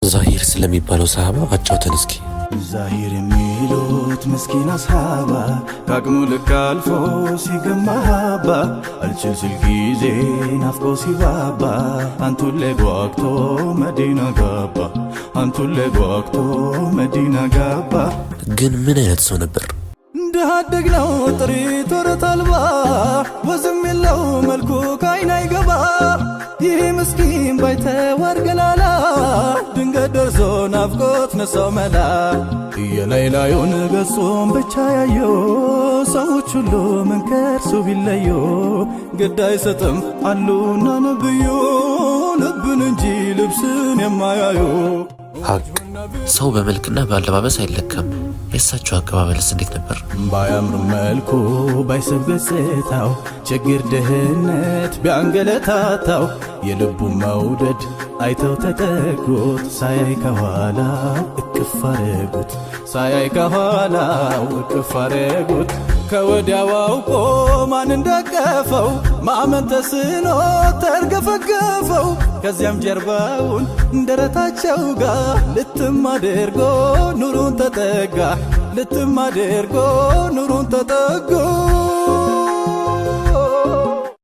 ዛሂር ስለሚባለው ሰሃባ አጫውተን እስኪ። ዛሂር የሚሉት ምስኪን አስሃባ ካቅሙ ልክ አልፎ ሲገማባ አልችል ሲል ጊዜ ናፍቆ ሲባባ አንቱን ለጓግቶ መዲና ገባ አንቱን ለጓግቶ መዲና ገባ። ግን ምን አይነት ሰው ነበር? እንደሃደግ ነው ጥሪት ወረት አልባ ወዝም የለው መልኩ ካይን አይገባ ይህ ምስኪን ባይተዋር ገላላ ድንገት ደርሶ ናፍቆት ነሳው መላ የላይላዩን ገጹን ብቻ ያየው ሰዎች ሁሉ መንከርሱ ቢለዩ ግድ አይሰጥም አሉና ነብዩ ልብን እንጂ ልብስን የማያዩ። ሀቅ ሰው በመልክና በአለባበስ አይለካም። የእሳቸው አቀባበልስ እንዴት ነበር? ባያምር መልኩ ባይስብ ገጽታው ችግር ድህነት ቢያንገለታታው የልቡ መውደድ አይተው ተጠጉት ሳያይ ከኋላው እቅፍ አረጉት ሳያይ ከኋላው እቅፍ አረጉት። ከወዲያው አውቆ ማን እንደቀፈው ማመን ተስኖት ተርገፈገፈው። ከዚያም ጀርባውን እንደረታቸው ጋር ልትም አድርጎ ኑሩን ተጠጋ ልትም አድርጎ ኑሩን ተጠጋ።